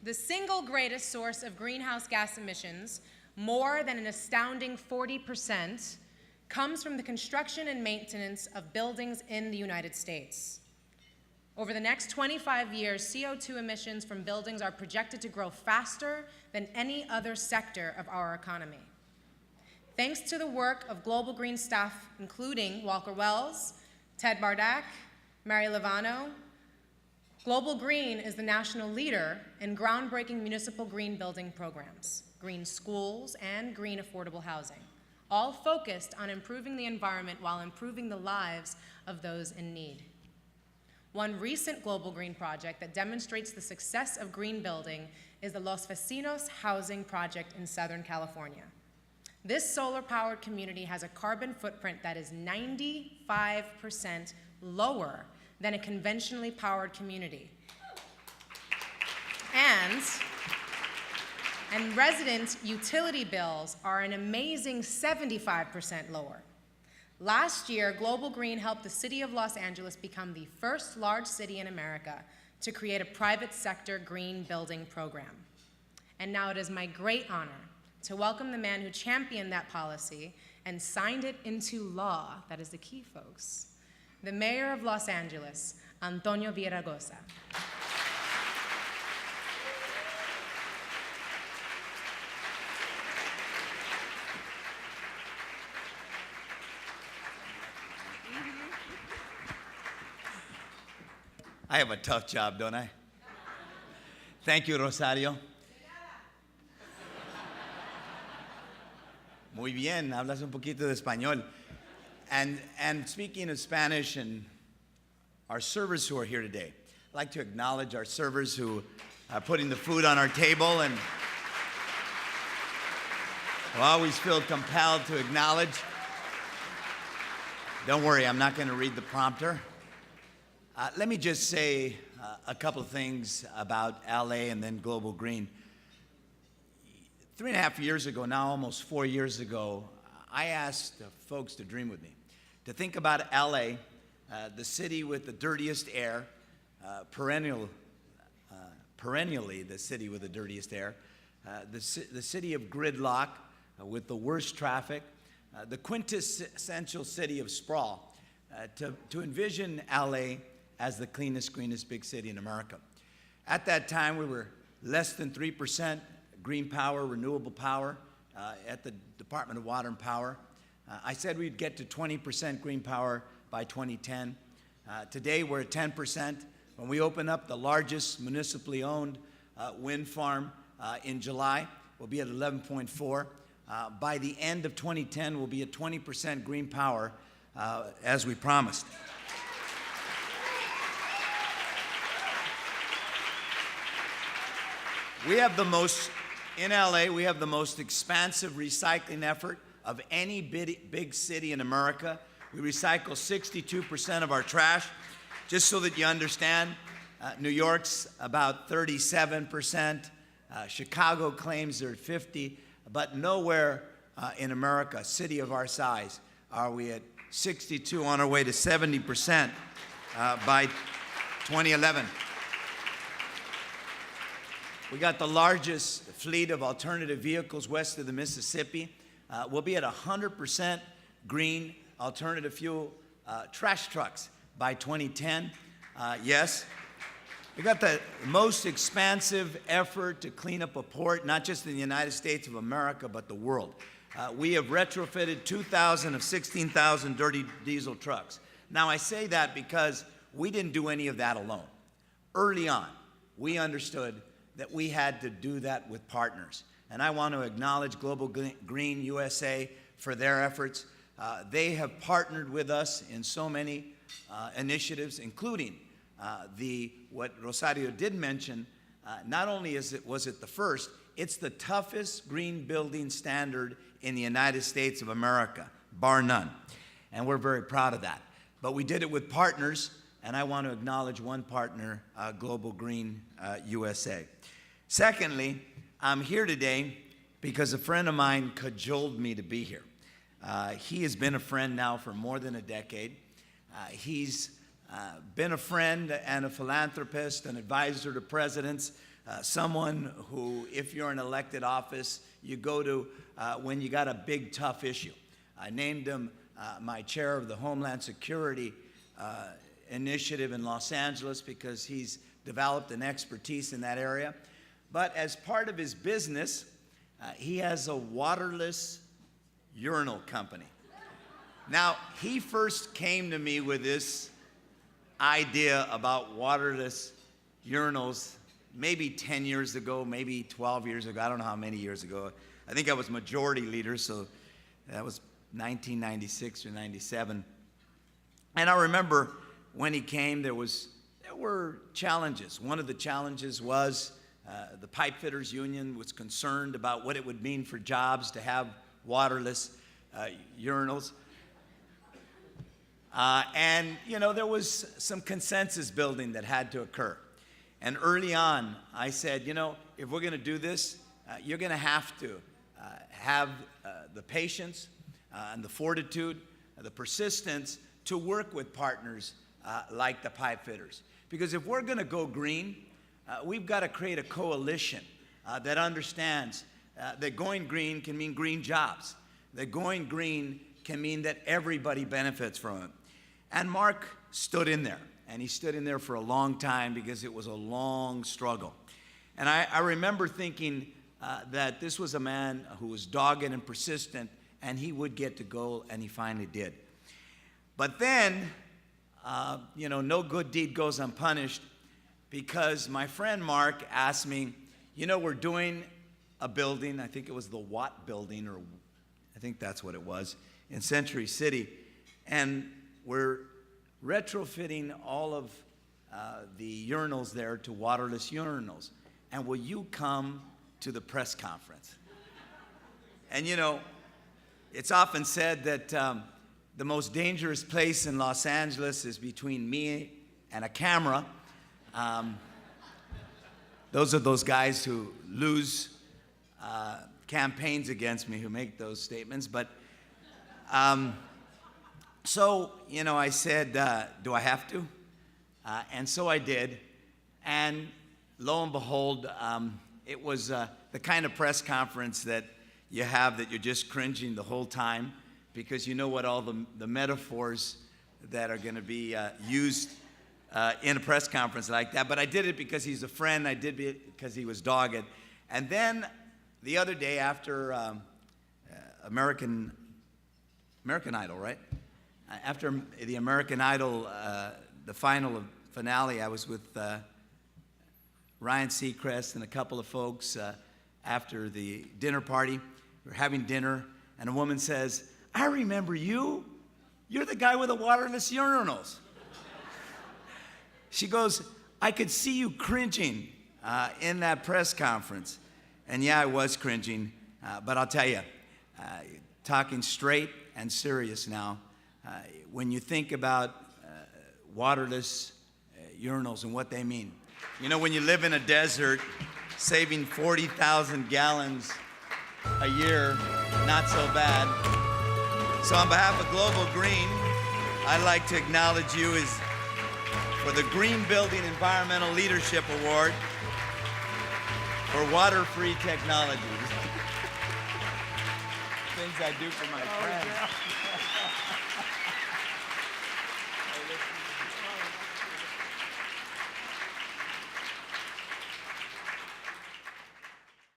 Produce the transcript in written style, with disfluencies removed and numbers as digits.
The single greatest source of greenhouse gas emissions, more than an astounding 40%, comes from the construction and maintenance of buildings in the United States. Over the next 25 years, CO2 emissions from buildings are projected to grow faster than any other sector of our economy. Thanks to the work of Global Green staff, including Walker Wells, Ted Bardak, Mary Levano, Global Green is the national leader in groundbreaking municipal green building programs, green schools, and green affordable housing, all focused on improving the environment while improving the lives of those in need. One recent Global Green project that demonstrates the success of green building is the Los Vecinos Housing Project in Southern California. This solar-powered community has a carbon footprint that is 95% lower than a conventionally powered community. And resident utility bills are an amazing 75% lower. Last year, Global Green helped the city of Los Angeles become the first large city in America to create a private sector green building program. And now it is my great honor to welcome the man who championed that policy and signed it into law. That is the key, folks. The mayor of Los Angeles, Antonio Villaraigosa. I have a tough job, don't I? Thank you, Rosario. Muy bien, hablas un poquito de español. And speaking of Spanish and our servers who are here today, I'd like to acknowledge our servers who are putting the food on our table, and I always feel compelled to acknowledge. Don't worry, I'm not going to read the prompter. Let me just say a couple of things about LA and then Global Green. 3.5 years ago, now almost 4 years ago, I asked folks to dream with me, to think about LA, the city with the dirtiest air, perennially the city with the dirtiest air, the city of gridlock with the worst traffic, the quintessential city of sprawl, to envision LA as the cleanest, greenest big city in America. At that time, we were less than 3% green power, renewable power at the Department of Water and Power. I said we'd get to 20% green power by 2010. Today, we're at 10%. When we open up the largest municipally owned wind farm in July, we'll be at 11.4. By the end of 2010, we'll be at 20% green power, as we promised. We have the most, in LA, we have the most expansive recycling effort of any big city in America. We recycle 62% of our trash. Just so that you understand, New York's about 37%. Chicago claims they're at 50%, but nowhere in America, a city of our size, are we at 62, on our way to 70% by 2011. We got the largest fleet of alternative vehicles west of the Mississippi. We'll be at 100% green alternative fuel trash trucks by 2010. Yes. We got the most expansive effort to clean up a port, not just in the United States of America, but the world. We have retrofitted 2,000 of 16,000 dirty diesel trucks. Now, I say that because we didn't do any of that alone. Early on, we understood that we had to do that with partners. And I want to acknowledge Global Green USA for their efforts. They have partnered with us in so many initiatives, including what Rosario did mention. Not only was it the first, it's the toughest green building standard in the United States of America, bar none. And we're very proud of that. But we did it with partners, and I want to acknowledge one partner, Global Green USA. Secondly, I'm here today because a friend of mine cajoled me to be here. He has been a friend now for more than a decade. He's been a friend and a philanthropist, an advisor to presidents, someone who, if you're in elected office, you go to when you got a big, tough issue. I named him my chair of the Homeland Security initiative in Los Angeles because he's developed an expertise in that area. But as part of his business, he has a waterless urinal company. Now, he first came to me with this idea about waterless urinals maybe 10 years ago, maybe 12 years ago. I don't know how many years ago. I think I was majority leader, so that was 1996 or 97. And I remember when he came, there were challenges. One of the challenges was the pipe fitters union was concerned about what it would mean for jobs to have waterless urinals. And, you know, there was some consensus building that had to occur. And early on, I said, you know, if we're going to do this, you're going to have the patience and the fortitude, the persistence to work with partners like the pipe fitters. Because if we're going to go green, we've got to create a coalition that understands that going green can mean green jobs, that going green can mean that everybody benefits from it. And Marc stood in there, and he stood in there for a long time because it was a long struggle. And I remember thinking that this was a man who was dogged and persistent, and he would get to goal, and he finally did. But then, you know, no good deed goes unpunished, because my friend Marc asked me, you know, we're doing a building, I think it was the Watt building, or I think that's what it was, in Century City, and we're retrofitting all of the urinals there to waterless urinals. And will you come to the press conference? And you know, it's often said that the most dangerous place in Los Angeles is between me and a camera. Those are those guys who lose campaigns against me who make those statements. But so, you know, I said, do I have to? And so I did. And lo and behold, it was the kind of press conference that you have that you're just cringing the whole time because you know what all the metaphors that are going to be used in a press conference like that. But I did it because he's a friend. I did it because he was dogged. And then the other day after American Idol, right? After the American Idol, the finale, I was with Ryan Seacrest and a couple of folks after the dinner party. We were having dinner, and a woman says, I remember you. You're the guy with the waterless urinals. She goes, I could see you cringing in that press conference. And yeah, I was cringing, but I'll tell you, talking straight and serious now, when you think about waterless urinals and what they mean. You know, when you live in a desert, saving 40,000 gallons a year, not so bad. So on behalf of Global Green, I'd like to acknowledge you for the Green Building Environmental Leadership Award for water-free technologies. Things I do for my friends.